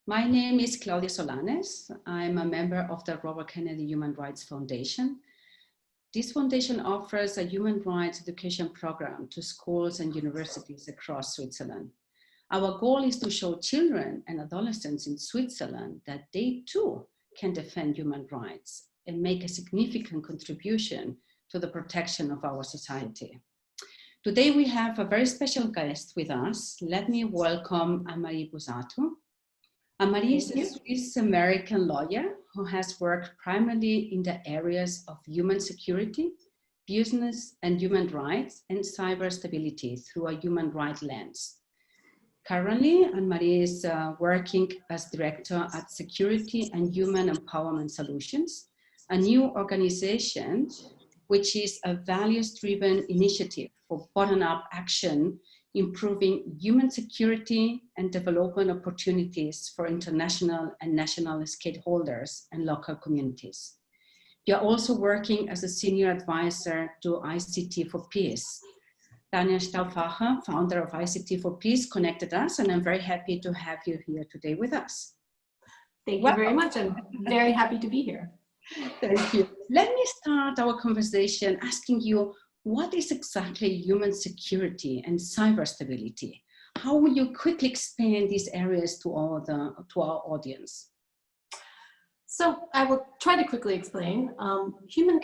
My name is Claudia Solanes. I'm a member of the Robert Kennedy Human Rights Foundation. This foundation offers a human rights education program to schools and universities across Switzerland. Our goal is to show children and adolescents in Switzerland that they too can defend human rights and make a significant contribution to the protection of our society. Today we have a very special guest with us. Let me welcome Anne-Marie Buzatu. Anne-Marie is a Swiss-American lawyer who has worked primarily in the areas of human security, business and human rights, and cyber stability through a human rights lens. Currently, Anne-Marie is working as director at Security and Human Empowerment Solutions, a new organization which is a values-driven initiative for bottom-up action, improving human security and development opportunities for international and national stakeholders and local communities. You're also working as a senior advisor to ICT for Peace. Daniel Stauffacher, founder of ICT for Peace, connected us, and I'm very happy to have you here today with us. Thank you very much. I'm very happy to be here. Thank you. Let me start our conversation asking you, what is exactly human security and cyber stability? How will you quickly explain these areas to our audience? So I will try to quickly explain. Human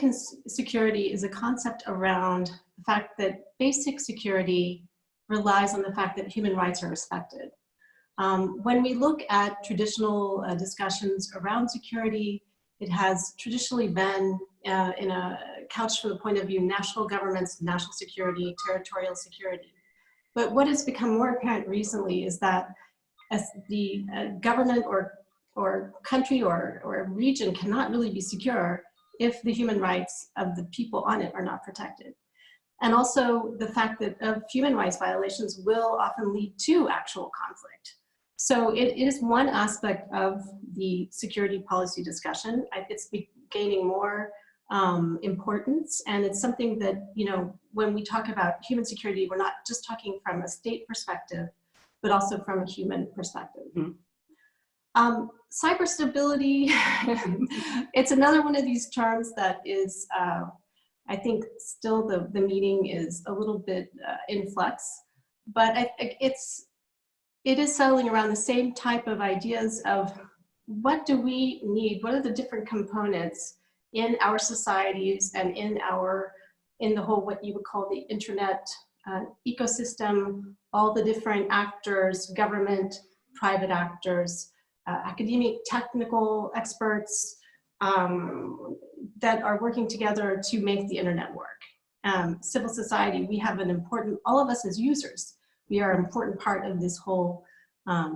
security is a concept around the fact that basic security relies on the fact that human rights are respected. When we look at traditional discussions around security, it has traditionally been in a couch from the point of view national governments, national security, territorial security. But what has become more apparent recently is that as the government or country or region cannot really be secure if the human rights of the people on it are not protected. And also the fact that human rights violations will often lead to actual conflict. So it is one aspect of the security policy discussion. It's gaining more importance, and it's something that, you know, when we talk about human security, we're not just talking from a state perspective, but also from a human perspective. Mm-hmm. Cyber stability, it's another one of these terms that is, I think still the meaning is a little bit in flux, but it is settling around the same type of ideas of what do we need, what are the different components in our societies and in the whole, what you would call the internet ecosystem, all the different actors, government, private actors, academic, technical experts that are working together to make the internet work. Civil society, we have an important, all of us as users, we are an important part of this whole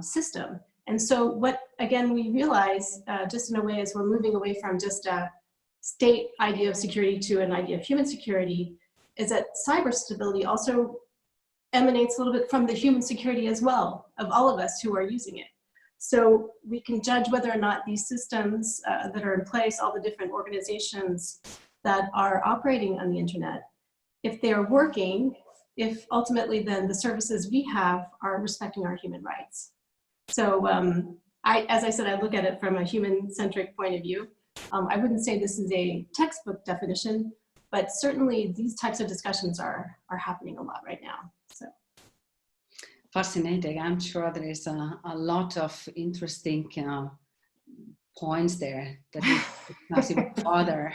system. And so what, again, we realize just in a way as we're moving away from just a state idea of security to an idea of human security, is that cyber stability also emanates a little bit from the human security as well, of all of us who are using it. So we can judge whether or not these systems that are in place, all the different organizations that are operating on the internet, if they are working, if ultimately then the services we have are respecting our human rights. So as I said, I look at it from a human-centric point of view. I wouldn't say this is a textbook definition, but certainly these types of discussions are happening a lot right now. So. Fascinating. I'm sure there is a lot of interesting points there that we discuss even further.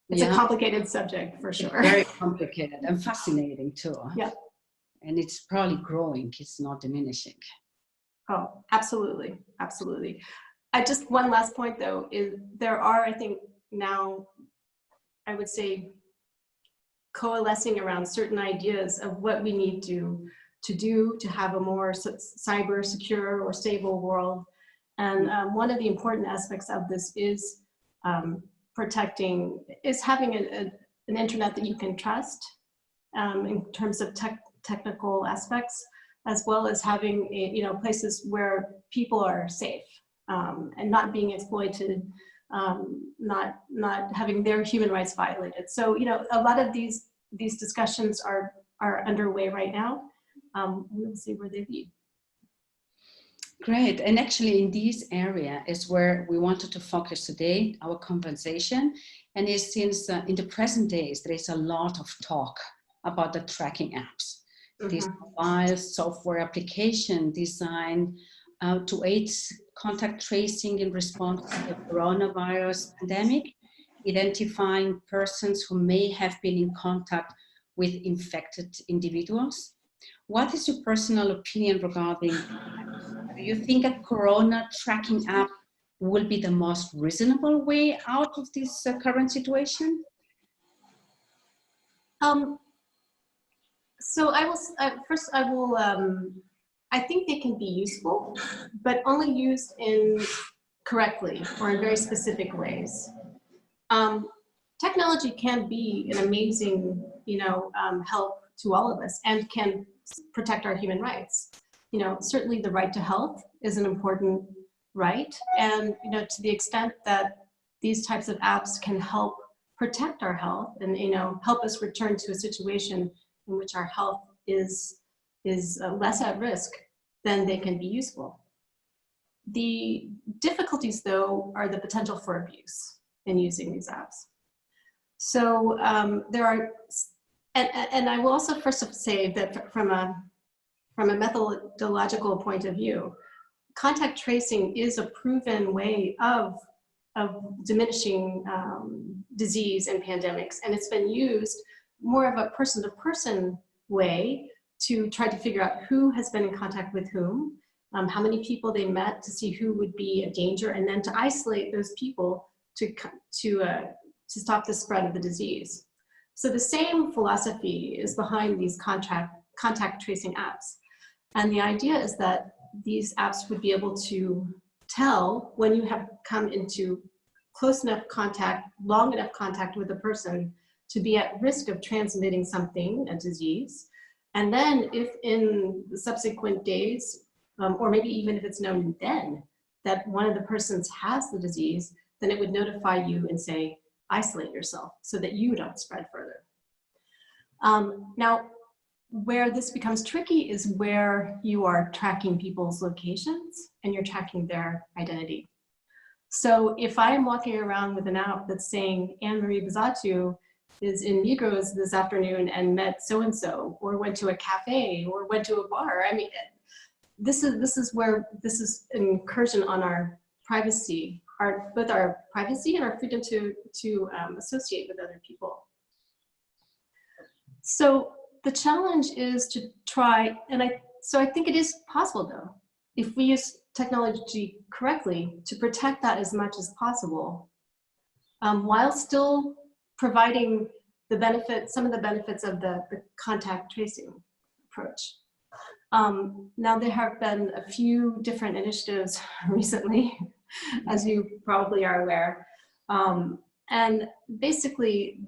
It's a complicated subject for sure. It's very complicated and fascinating too. Yeah. And it's probably growing, it's not diminishing. Oh, absolutely, absolutely. Just one last point though, is there are, I think now, I would say, coalescing around certain ideas of what we need to do to have a more cyber secure or stable world. And one of the important aspects of this is having an internet that you can trust in terms of technical aspects, as well as having places where people are safe and not being exploited, not having their human rights violated. So a lot of these discussions are underway right now. We'll see where they lead. Great. And actually in this area is where we wanted to focus today, our conversation. And it's since in the present days, there is a lot of talk about the tracking apps. This mobile software application designed to aid contact tracing in response to the coronavirus pandemic, identifying persons who may have been in contact with infected individuals. What is your personal opinion regarding, do you think a corona tracking app will be the most reasonable way out of this current situation? So I think they can be useful, but only used correctly or in very specific ways. Technology can be an amazing, help to all of us and can protect our human rights. Certainly the right to health is an important right. And, to the extent that these types of apps can help protect our health and, help us return to a situation in which our health is less at risk, then they can be useful. The difficulties, though, are the potential for abuse in using these apps. So there are, and I will also first say that from a methodological point of view, contact tracing is a proven way of diminishing disease and pandemics, and it's been used more of a person-to-person way to try to figure out who has been in contact with whom, how many people they met to see who would be a danger, and then to isolate those people to stop the spread of the disease. So the same philosophy is behind these contact tracing apps. And the idea is that these apps would be able to tell when you have come into close enough contact, long enough contact with a person to be at risk of transmitting something, a disease. And then if in the subsequent days, or maybe even if it's known then, that one of the persons has the disease, then it would notify you and say, isolate yourself so that you don't spread further. Now, where this becomes tricky is where you are tracking people's locations and you're tracking their identity. So if I am walking around with an app that's saying Anne-Marie Buzatu is in Migros this afternoon and met so-and-so, or went to a cafe, or went to a bar, I mean, this is an incursion on our privacy, both our privacy and our freedom to associate with other people. So the challenge is to try, so I think it is possible though, if we use technology correctly, to protect that as much as possible, while still providing some of the benefits of the contact tracing approach. Now there have been a few different initiatives recently, as you probably are aware. And basically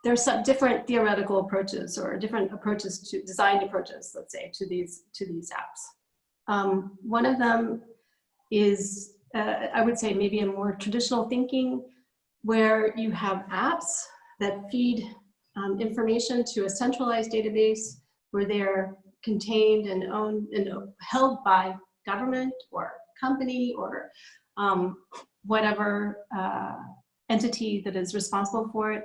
there's some different theoretical approaches or different approaches to designed approaches, let's say, to these apps. One of them is, I would say, maybe a more traditional thinking, where you have apps that feed information to a centralized database where they're contained and owned and held by government or company or whatever entity that is responsible for it.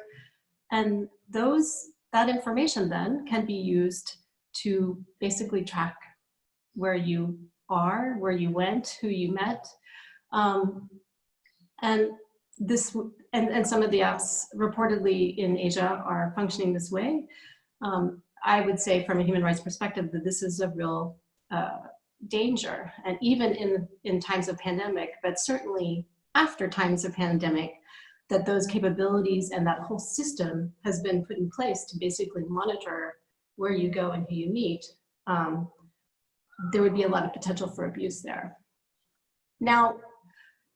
And that information then can be used to basically track where you are, where you went, who you met. And some of the apps reportedly in Asia are functioning this way. I would say from a human rights perspective that this is a real danger, and even in times of pandemic, but certainly after times of pandemic, that those capabilities and that whole system has been put in place to basically monitor where you go and who you meet. There would be a lot of potential for abuse there. Now,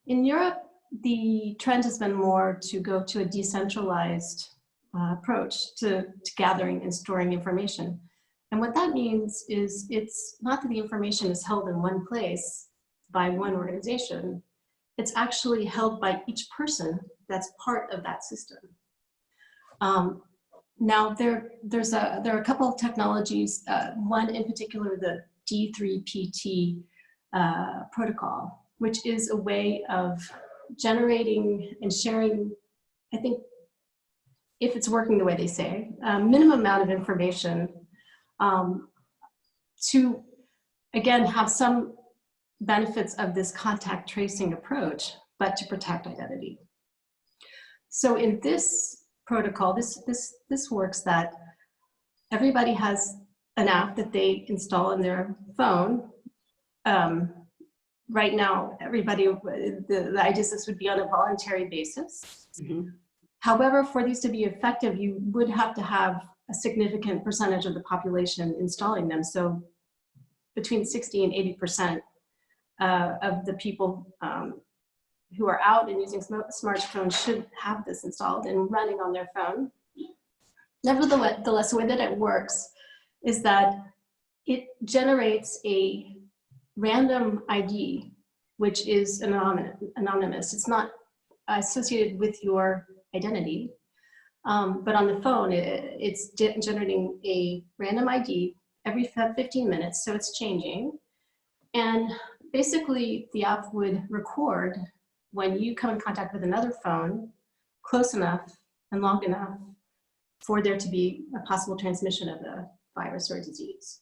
in Europe, the trend has been more to go to a decentralized approach to gathering and storing information. And what that means is it's not that the information is held in one place by one organization, it's actually held by each person that's part of that system. Now there are a couple of technologies, one in particular, the D3PT protocol, which is a way of generating and sharing, I think, if it's working the way they say, a minimum amount of information to, again, have some benefits of this contact tracing approach, but to protect identity. So in this protocol, this works that everybody has an app that they install on their phone. Right now, everybody, the idea is this would be on a voluntary basis. Mm-hmm. However, for these to be effective, you would have to have a significant percentage of the population installing them. So between 60 and 80% of the people who are out and using smartphones should have this installed and running on their phone. Nevertheless, the way that it works is that it generates a random ID, which is anonymous. It's not associated with your identity, but on the phone, it's generating a random ID every 15 minutes, so it's changing. And basically, the app would record when you come in contact with another phone close enough and long enough for there to be a possible transmission of a virus or disease.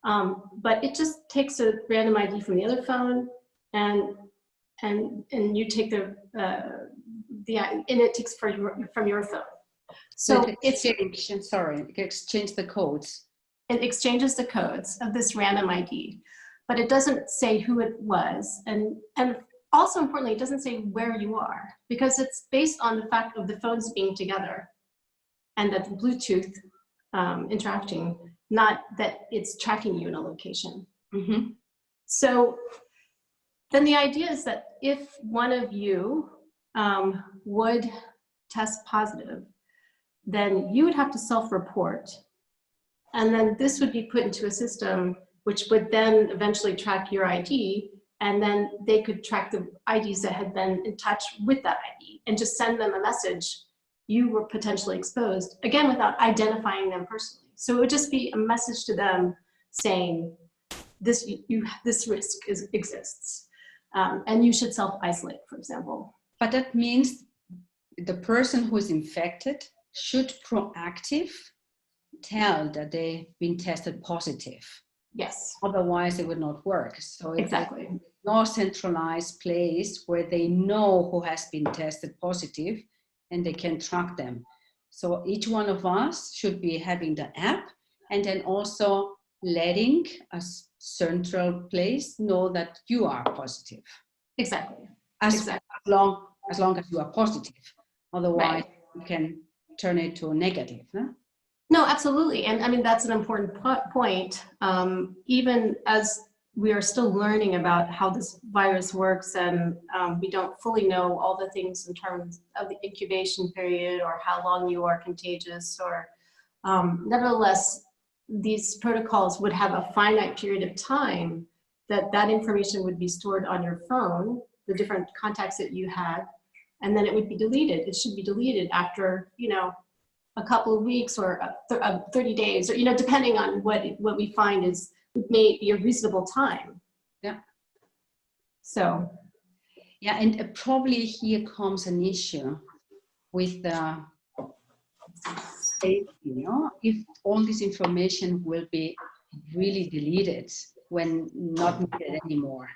But it just takes a random ID from the other phone, and you take and it takes from your phone. So it exchange the codes. It exchanges the codes of this random ID, but it doesn't say who it was, and also importantly, it doesn't say where you are, because it's based on the fact of the phones being together and that the Bluetooth interacting, not that it's tracking you in a location. Mm-hmm. So then the idea is that if one of you would test positive, then you would have to self-report. And then this would be put into a system which would then eventually track your ID, and then they could track the IDs that had been in touch with that ID and just send them a message. You were potentially exposed, again, without identifying them personally. So it would just be a message to them saying, this risk exists, and you should self-isolate, for example. But that means the person who is infected should proactive tell that they've been tested positive. Yes. Otherwise, it would not work. So exactly. No centralized place where they know who has been tested positive and they can track them. So each one of us should be having the app, and then also letting a central place know that you are positive. Exactly. As long as you are positive. Otherwise, you can turn it to negative. Huh? No, absolutely. And I mean, that's an important point. Even as we are still learning about how this virus works, and we don't fully know all the things in terms of the incubation period or how long you are contagious, or nevertheless, these protocols would have a finite period of time that information would be stored on your phone, the different contacts that you had, and then it would be deleted. It should be deleted after, a couple of weeks or 30 days, or, depending on what we find is may be a reasonable time. Yeah. So. Yeah, and probably here comes an issue with the safety, if all this information will be really deleted when not needed anymore.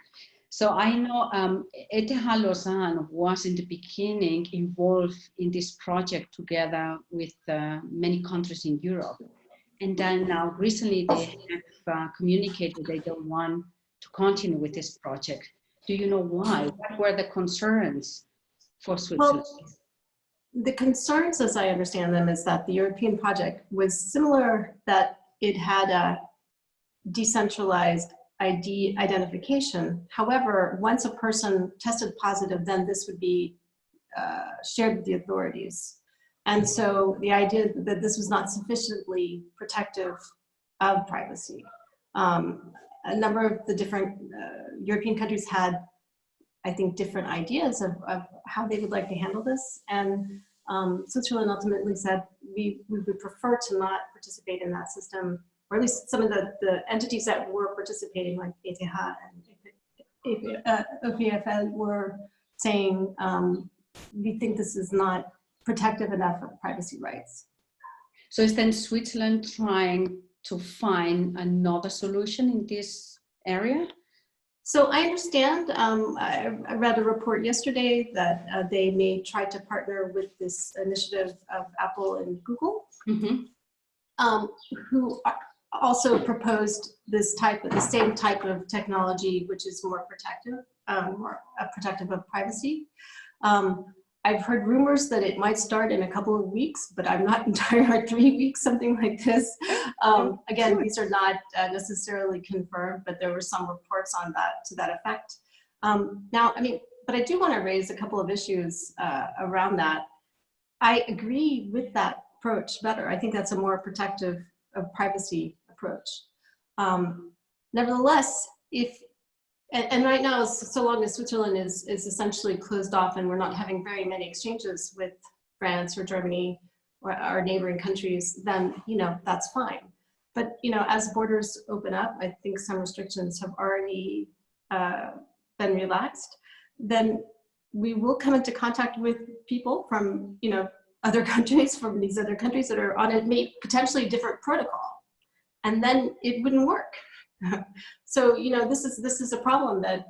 So I know ETH Lausanne was in the beginning involved in this project together with many countries in Europe. And then now recently they have communicated they don't want to continue with this project. Do you know why? What were the concerns for Switzerland? Well, the concerns, as I understand them, is that the European project was similar, that it had a decentralized ID identification. However, once a person tested positive, then this would be shared with the authorities. And so the idea that this was not sufficiently protective of privacy. A number of the different European countries had, I think, different ideas of how they would like to handle this. And Switzerland ultimately said, we would prefer to not participate in that system or at least some of the entities that were participating, like ETH and OPFL, were saying, we think this is not protective enough of privacy rights. So is then Switzerland trying to find another solution in this area? So I understand, I read a report yesterday that they may try to partner with this initiative of Apple and Google, who also proposed this the same type of technology, which is more protective of privacy. I've heard rumors that it might start in a couple of weeks, but I'm not entirely 3 weeks, something like this. Again, these are not necessarily confirmed, but there were some reports on that, to that effect. Now, I mean, but I do want to raise a couple of issues around that. I agree with that approach better. I think that's a more protective of privacy approach. Nevertheless, and right now, so long as Switzerland is essentially closed off and we're not having very many exchanges with France or Germany or our neighboring countries, then, you know, that's fine. But, you know, as borders open up, I think some restrictions have already been relaxed, then we will come into contact with people from, you know, other countries, from these other countries that are on a potentially different protocol. And then it wouldn't work. So, you know, this is a problem that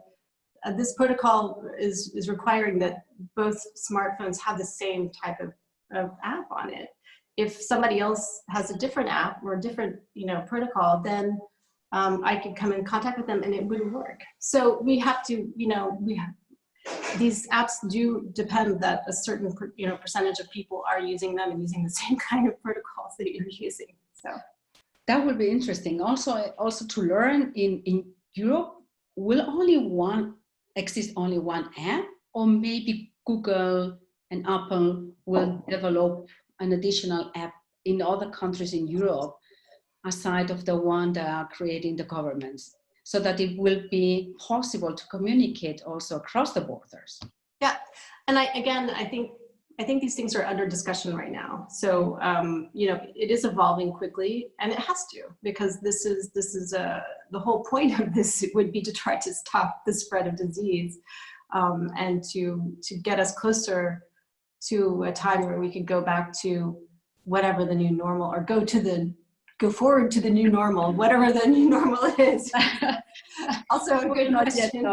this protocol is requiring that both smartphones have the same type of app on it. If somebody else has a different app or a different, you know, protocol, then I could come in contact with them and it wouldn't work. So we have to, you know, these apps do depend that a certain, you know, percentage of people are using them and using the same kind of protocols that you're using. So. That would be interesting. Also to learn in Europe, will exist only one app, or maybe Google and Apple will develop an additional app in other countries in Europe, aside of the one that are creating the governments, so that it will be possible to communicate also across the borders. Yeah, and I think these things are under discussion right now. So, you know, it is evolving quickly, and it has to, because this is the whole point of this would be to try to stop the spread of disease, and to get us closer to a time where we could go back to whatever the new normal, or go forward to the new normal, whatever the new normal is. Also a good question.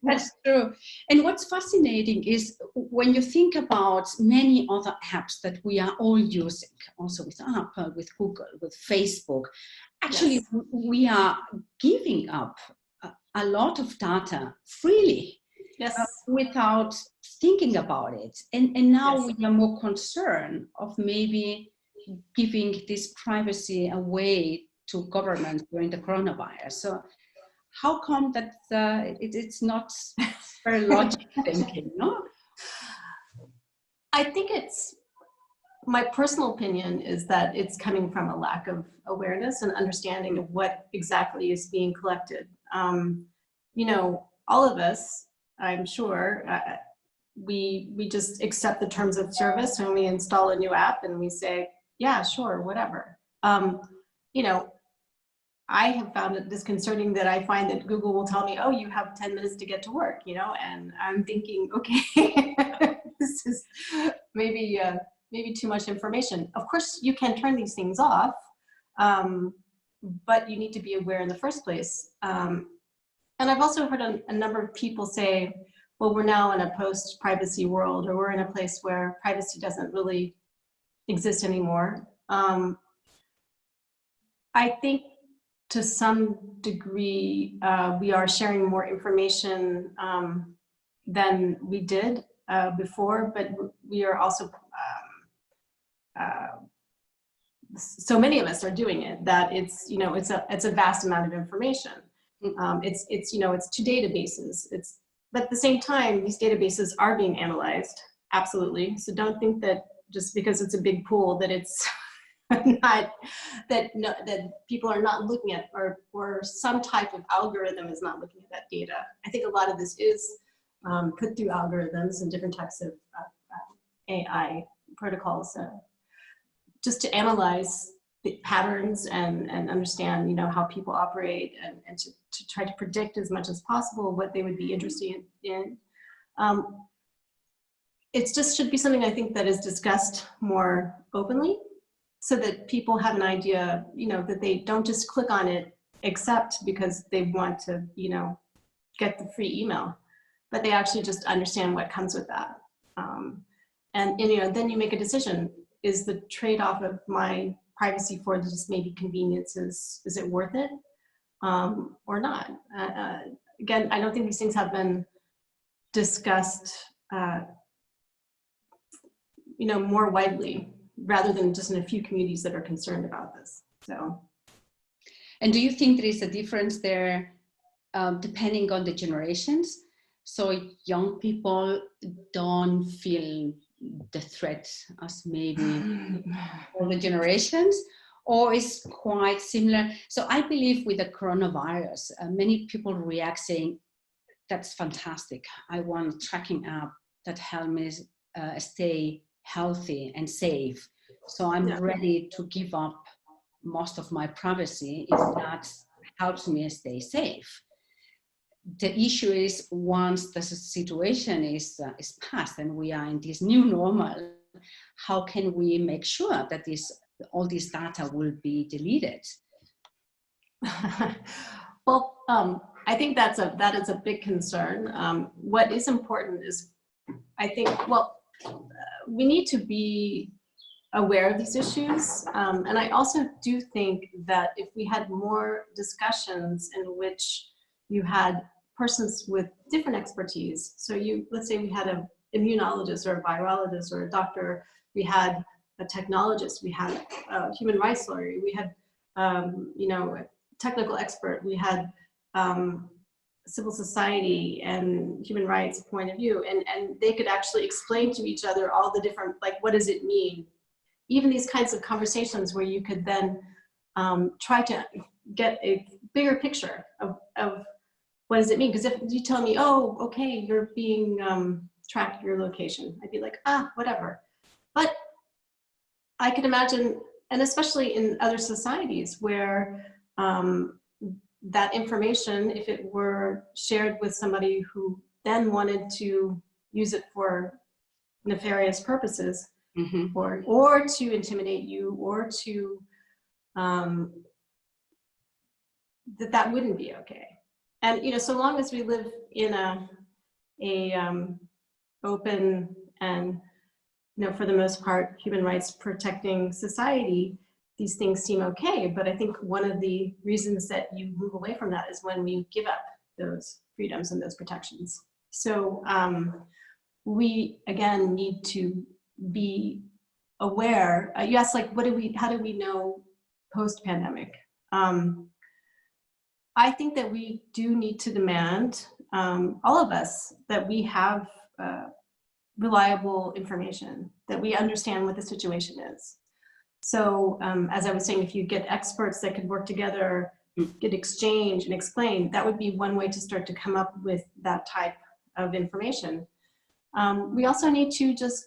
That's true. And what's fascinating is when you think about many other apps that we are all using, also with Apple, with Google, with Facebook, actually, yes, we are giving up a lot of data freely, yes, without thinking about it. And now, yes, we are more concerned of maybe giving this privacy away to governments during the coronavirus. So how come that it's not very logical thinking, no? I think my personal opinion is that it's coming from a lack of awareness and understanding of what exactly is being collected. You know, all of us, I'm sure, we just accept the terms of service when we install a new app and we say, yeah, sure, whatever. You know, I have found it disconcerting that I find that Google will tell me, oh, you have 10 minutes to get to work, you know, and I'm thinking, okay, this is maybe too much information. Of course, you can turn these things off, but you need to be aware in the first place. And I've also heard a number of people say, well, we're now in a post-privacy world, or we're in a place where privacy doesn't really exist anymore. I think to some degree, we are sharing more information than we did before, but we are also, so many of us are doing it, that it's, you know, it's a vast amount of information. It's you know, it's to databases. But at the same time, these databases are being analyzed, absolutely. So don't think that just because it's a big pool that it's not, that people are not looking at, or some type of algorithm is not looking at that data. I think a lot of this is put through algorithms and different types of AI protocols, just to analyze the patterns and understand, you know, how people operate, and to try to predict as much as possible what they would be interested in. It just should be something I think that is discussed more openly, so that people have an idea, you know, that they don't just click on it except because they want to, you know, get the free email, but they actually just understand what comes with that. And you know, then you make a decision. Is the trade-off of my privacy for just maybe conveniences, is it worth it or not? Again, I don't think these things have been discussed you know, more widely, rather than just in a few communities that are concerned about this. So, and do you think there is a difference there depending on the generations? So young people don't feel the threat as maybe older generations, or is quite similar? So I believe with the coronavirus, many people react saying, that's fantastic. I want a tracking app that helps me stay healthy and safe. So I'm ready to give up most of my privacy if that helps me stay safe. The issue is, once the situation is passed and we are in this new normal, how can we make sure that all this data will be deleted? Well, I think that is a big concern. What is important is, I think, well, we need to be aware of these issues. And I also do think that if we had more discussions in which you had persons with different expertise, so let's say we had an immunologist or a virologist or a doctor, we had a technologist, we had a human rights lawyer, we had you know, a technical expert, we had civil society and human rights point of view, and they could actually explain to each other all the different, like, what does it mean? Even these kinds of conversations where you could then try to get a bigger picture of what does it mean? Because if you tell me, oh, okay, you're being tracked, your location, I'd be like, whatever. But I could imagine, and especially in other societies where that information, if it were shared with somebody who then wanted to use it for nefarious purposes, or to intimidate you, or to that wouldn't be okay. And you know, so long as we live in a open and, you know, for the most part, human rights protecting society, these things seem okay. But I think one of the reasons that you move away from that is when we give up those freedoms and those protections. So we, again, need to be aware. You asked, like, how do we know post-pandemic? I think that we do need to demand, all of us, that we have reliable information, that we understand what the situation is. So as I was saying, if you get experts that could work together, get exchange and explain, that would be one way to start to come up with that type of information. We also need to just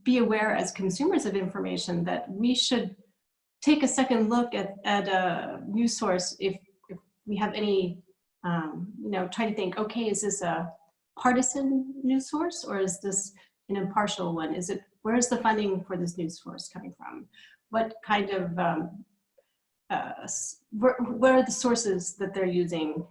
be aware as consumers of information that we should take a second look at a news source if we have any, you know, try to think, okay, is this a partisan news source, or is this an impartial one? Is it, where's the funding for this news source coming from? What kind of, where are the sources that they're using?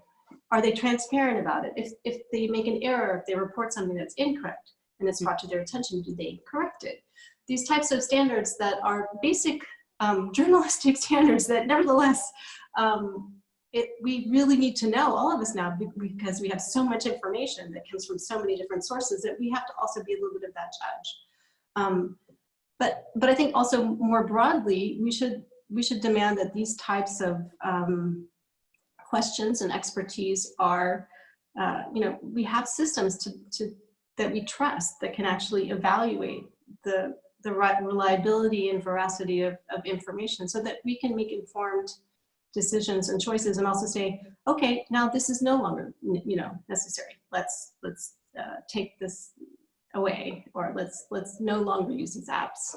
Are they transparent about it? If they make an error, if they report something that's incorrect and it's brought to their attention, do they correct it? These types of standards that are basic journalistic standards that nevertheless, we really need to know, all of us now, because we have so much information that comes from so many different sources, that we have to also be a little bit of that judge. But I think also more broadly, we should demand that these types of questions and expertise are, you know, we have systems that we trust, that can actually evaluate the reliability and veracity of information, so that we can make informed decisions and choices, and also say, okay, now this is no longer, you know, necessary. Let's take this away, or let's no longer use these apps.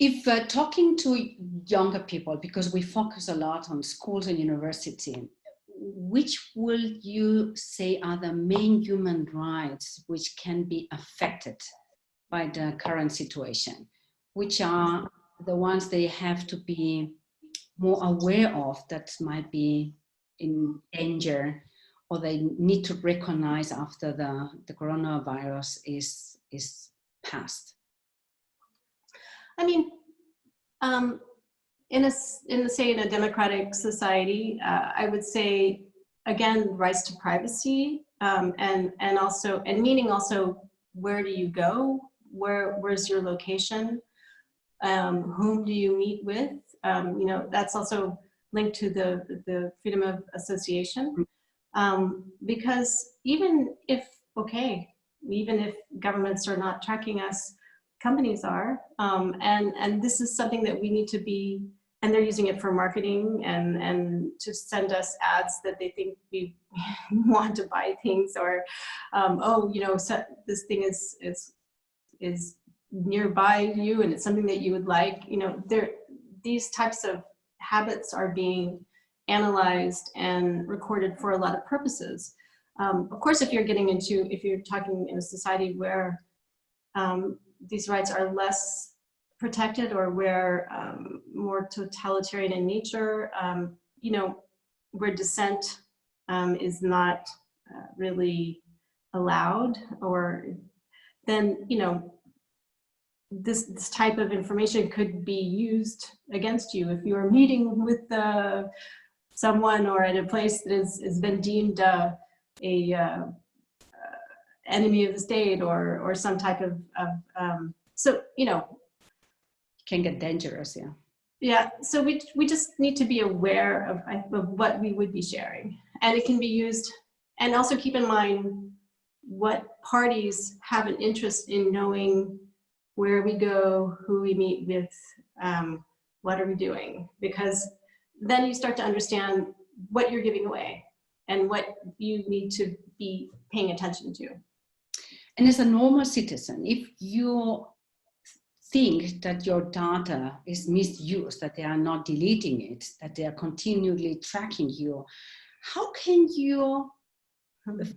If talking to younger people, because we focus a lot on schools and university, which will you say are the main human rights which can be affected by the current situation? Which are the ones they have to be more aware of that might be in danger, or they need to recognize after the coronavirus is past? I mean, in a democratic society, I would say, again, rights to privacy, and meaning also, where do you go? Where's your location? Whom do you meet with? You know, that's also linked to the freedom of association, because even if governments are not tracking us, companies are, and this is something that we need to be, and they're using it for marketing and to send us ads that they think we want to buy things, or oh, you know, so this thing is nearby you and it's something that you would like. You know, these types of habits are being analyzed and recorded for a lot of purposes. Of course, if you're talking in a society where these rights are less protected, or where more totalitarian in nature, you know, where dissent is not really allowed, or then, you know, this type of information could be used against you if you're meeting with someone, or at a place that has been deemed a enemy of the state, or some type of so, you know, it can get dangerous. Yeah, so we just need to be aware of what we would be sharing, and it can be used, and also keep in mind what parties have an interest in knowing where we go, who we meet with, what are we doing, because then you start to understand what you're giving away and what you need to be paying attention to. And as a normal citizen, if you think that your data is misused, that they are not deleting it, that they are continually tracking you, how can you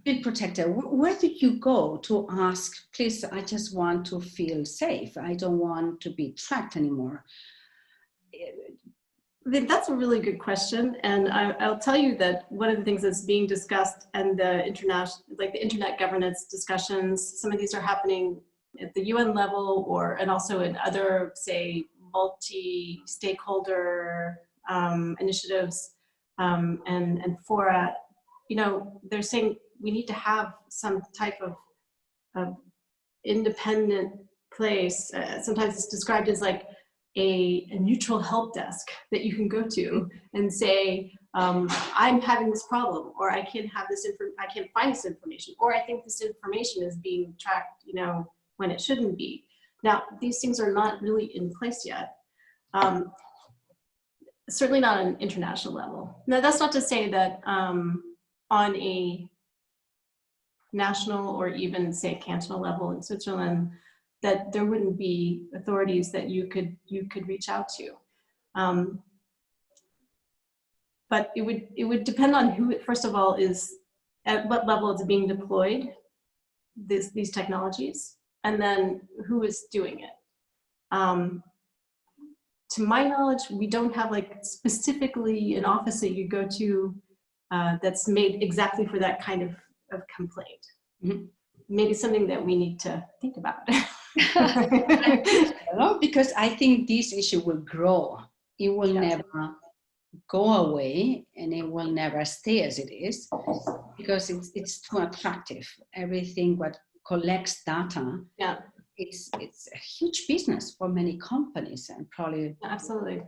feel protected? Where do you go to ask, please, I just want to feel safe. I don't want to be tracked anymore. That's a really good question, and I'll tell you that one of the things that's being discussed, and the internet governance discussions, some of these are happening at the UN level, and also in other, say, multi-stakeholder initiatives and fora. You know, they're saying we need to have some type of independent place. Sometimes it's described as like a neutral help desk that you can go to and say, I'm having this problem, or I can't find this information, or I think this information is being tracked, you know, when it shouldn't be. Now, these things are not really in place yet. Certainly not on an international level. Now, that's not to say that on a national, or even, say, cantonal level in Switzerland, that there wouldn't be authorities that you could reach out to. But it would depend on who, first of all, is at what level it's being deployed, these technologies, and then who is doing it. To my knowledge, we don't have like specifically an office that you go to that's made exactly for that kind of complaint. Mm-hmm. Maybe something that we need to think about. Because I think this issue will grow. It will never go away, and it will never stay as it is, because it's too attractive. Everything what collects data, it's a huge business for many companies, and probably absolutely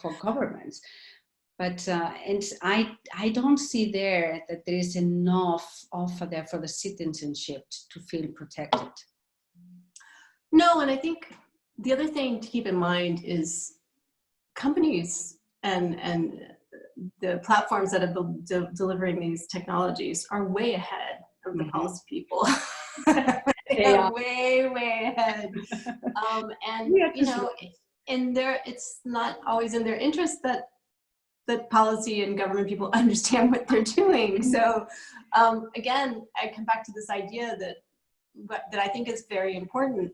for governments. But and I don't see there that there is enough offer there for the citizenship to feel protected. No, and I think the other thing to keep in mind is companies and the platforms that have been delivering these technologies are way ahead of the policy people. They are way ahead. And you know, it's not always in their interest that policy and government people understand what they're doing. So again, I come back to this idea that I think is very important.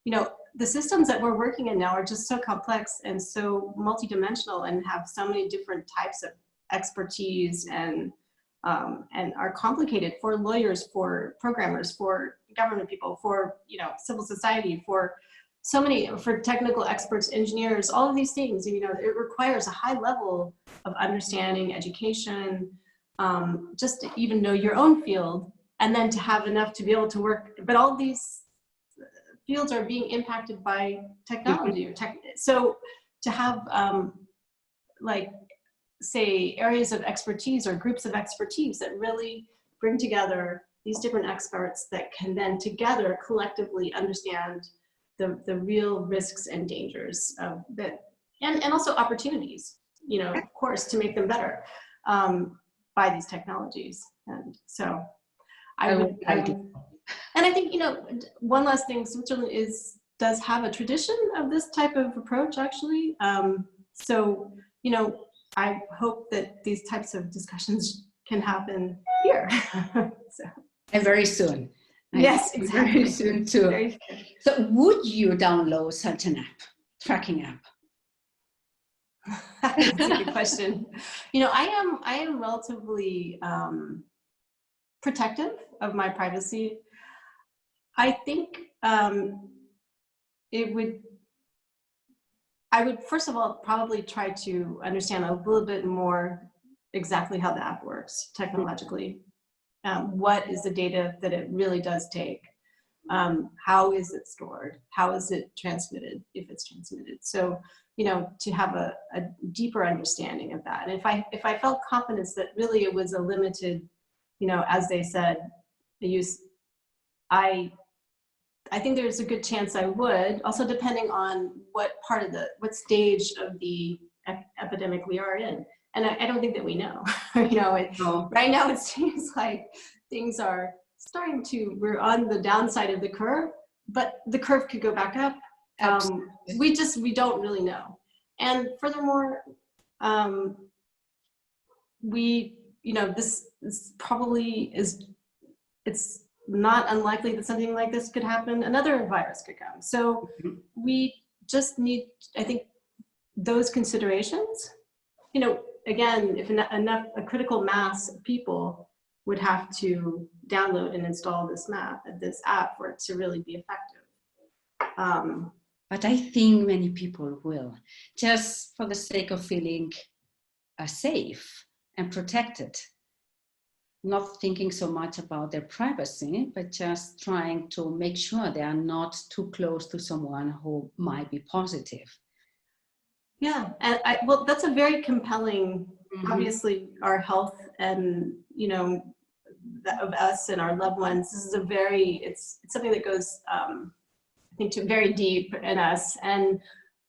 You know, the systems that we're working in now are just so complex and so multidimensional and have so many different types of expertise and are complicated for lawyers, for programmers, for government people, for, you know, civil society, for so many, for technical experts, engineers, all of these things. You know, it requires a high level of understanding, education, just to even know your own field, and then to have enough to be able to work. But all of these fields are being impacted by technology or so to have like, say, areas of expertise or groups of expertise that really bring together these different experts that can then together collectively understand the real risks and dangers of that, and also opportunities, you know, of course, to make them better by these technologies. And so and I think, you know, one last thing, Switzerland does have a tradition of this type of approach, actually. So, you know, I hope that these types of discussions can happen here. And very soon. Yes, exactly. Very soon too. So would you download such an app, tracking app? That's a good question. You know, I am relatively protective of my privacy. I think I would first of all probably try to understand a little bit more exactly how the app works technologically. What is the data that it really does take? How is it stored? How is it transmitted, if it's transmitted? So, you know, to have a deeper understanding of that. And if I felt confidence that really it was a limited, you know, as they said, the use, I think there's a good chance I would, also depending on what stage of the epidemic we are in. And I don't think that we know. You know, right now it seems like things are starting to, we're on the downside of the curve, but the curve could go back up. We don't really know. And furthermore, you know, this probably it's not unlikely that something like this could happen. Another virus could come. So we just need, I think, those considerations. You know, again, if a critical mass of people would have to download and install this app for it to really be effective. But I think many people will, just for the sake of feeling safe and protected, not thinking so much about their privacy, but just trying to make sure they are not too close to someone who might be positive. Yeah, and well, that's a very compelling, obviously, our health and, you know, of us and our loved ones. This is it's something that goes, I think, very deep in us. And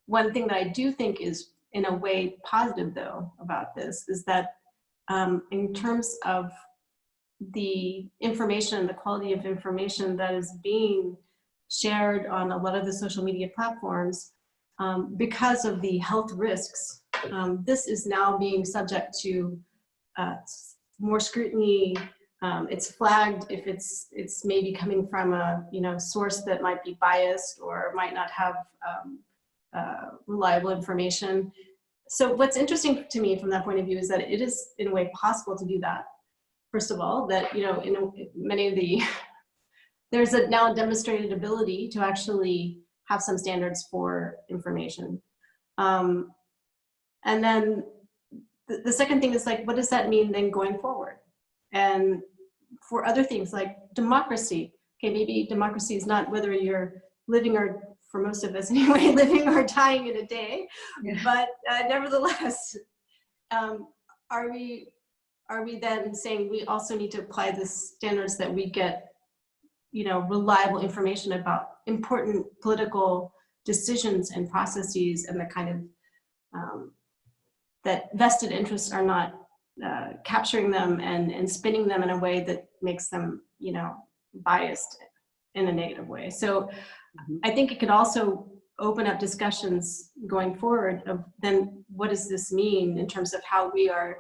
one thing that I do think is, in a way, positive, though, about this is that in terms of the information, the quality of information that is being shared on a lot of the social media platforms, because of the health risks, this is now being subject to more scrutiny. It's flagged if it's maybe coming from a, you know, source that might be biased or might not have reliable information. So what's interesting to me from that point of view is that it is, in a way, possible to do that. First of all, that, you know, in many of the, there's now a demonstrated ability to actually have some standards for information. And then the second thing is, like, what does that mean then going forward? And for other things like democracy, okay, maybe democracy is not whether you're living, or for most of us anyway, living or dying in a day, but nevertheless, are we then saying we also need to apply the standards that we get, you know, reliable information about important political decisions and processes, and the kind of that vested interests are not capturing them and spinning them in a way that makes them, you know, biased in a negative way. So I think it could also open up discussions going forward of then what does this mean in terms of how we are,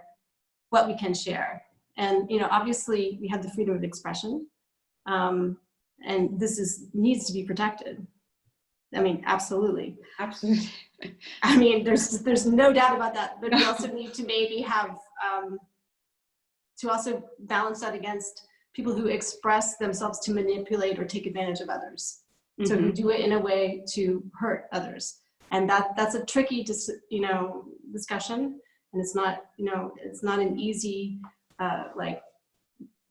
what we can share. And, obviously we have the freedom of expression, and this needs to be protected. I mean, absolutely. Absolutely. I mean, there's no doubt about that, but we also need to maybe have, to also balance that against people who express themselves to manipulate or take advantage of others. Mm-hmm. So who do it in a way to hurt others. And that's a tricky, discussion. And it's not, it's not an easy,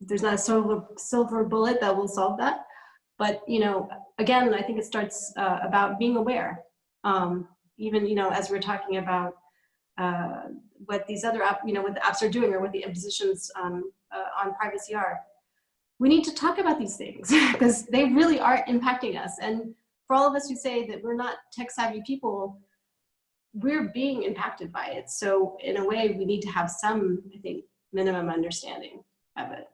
there's not a silver bullet that will solve that. But, again, I think it starts about being aware. Even, as we're talking about what these other, what the apps are doing or what the impositions on privacy are. We need to talk about these things because they really are impacting us. And for all of us who say that we're not tech savvy people, we're being impacted by it. So in a way, we need to have some, I think, minimum understanding of it.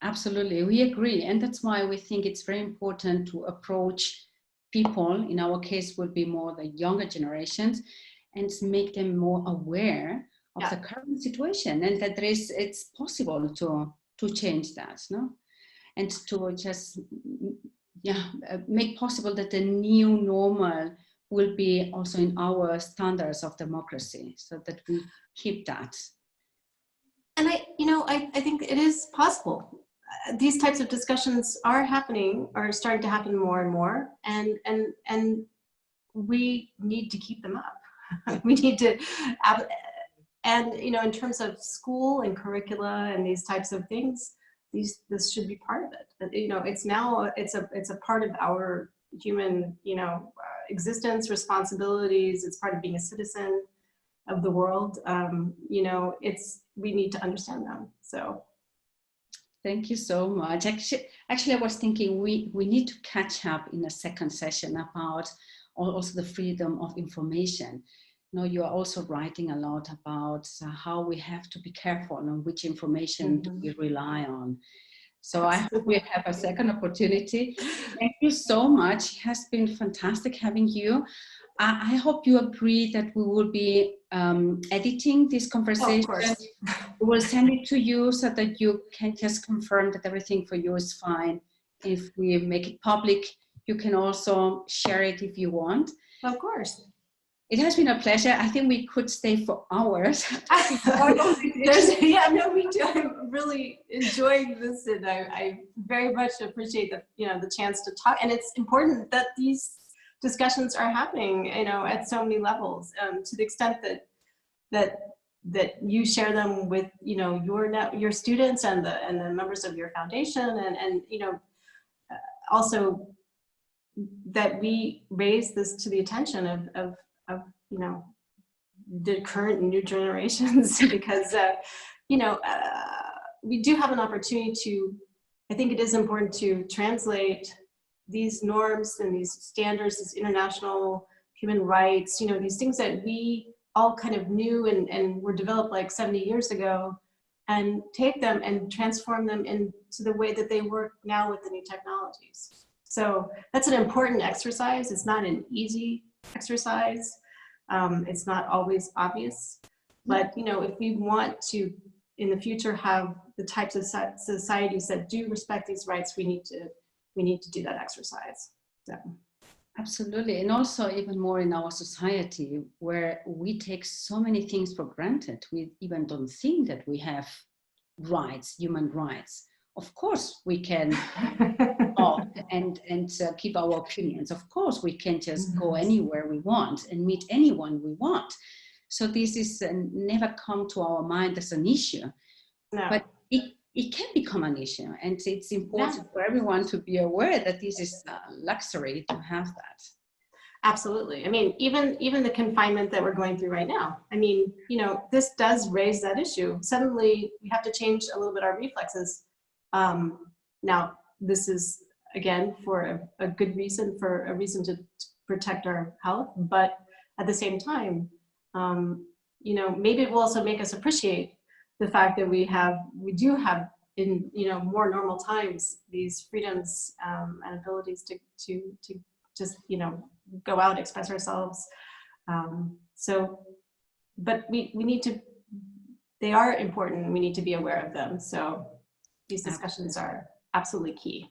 Absolutely, we agree. And that's why we think it's very important to approach people, in our case would be more the younger generations, and make them more aware of the current situation and that it's possible to change that, no? And to just, make possible that the new normal will be also in our standards of democracy, so that we keep that. And I think it is possible. These types of discussions are starting to happen more and more, and we need to keep them up. We need to, and in terms of school and curricula and these types of things, this should be part of it. It's a part of our human existence, responsibilities. It's part of being a citizen of the world. We need to understand them. So. Thank you so much. Actually, I was thinking we need to catch up in a second session about also the freedom of information. You are also writing a lot about how we have to be careful on which information do we rely on. So I hope we have a second opportunity. Thank you so much. It has been fantastic having you. I hope you agree that we will be editing this conversation. Oh, of course. We will send it to you so that you can just confirm that everything for you is fine. If we make it public, you can also share it if you want. Of course. It has been a pleasure. I think we could stay for hours. Me too. I'm really enjoying this, and I very much appreciate the chance to talk. And it's important that these discussions are happening, at so many levels. To the extent that you share them with, your students and the members of your foundation, and also that we raise this to the attention of the current and new generations, because we do have an opportunity to. I think it is important to translate these norms and these standards, these international human rights, these things that we all kind of knew and were developed like 70 years ago, and take them and transform them into the way that they work now with the new technologies. So that's an important exercise. It's not an easy exercise. It's not always obvious, but if we want to in the future have the types of societies that do respect these rights, we need to do that exercise. So. Absolutely. And also even more in our society where we take so many things for granted. We even don't think that we have rights, human rights. Of course we can talk and keep our opinions. Of course we can just go anywhere we want and meet anyone we want. So this is never come to our mind as an issue. No. But it can become an issue, and it's important for everyone to be aware that this is a luxury to have that. Absolutely. I mean, even the confinement that we're going through right now, I mean, this does raise that issue. Suddenly we have to change a little bit our reflexes. Now, this is, again, for a good reason, for a reason to protect our health, but at the same time, maybe it will also make us appreciate the fact that we do have in more normal times these freedoms and abilities to just go out, express ourselves. But we need to, they are important, and we need to be aware of them. So these discussions are absolutely key.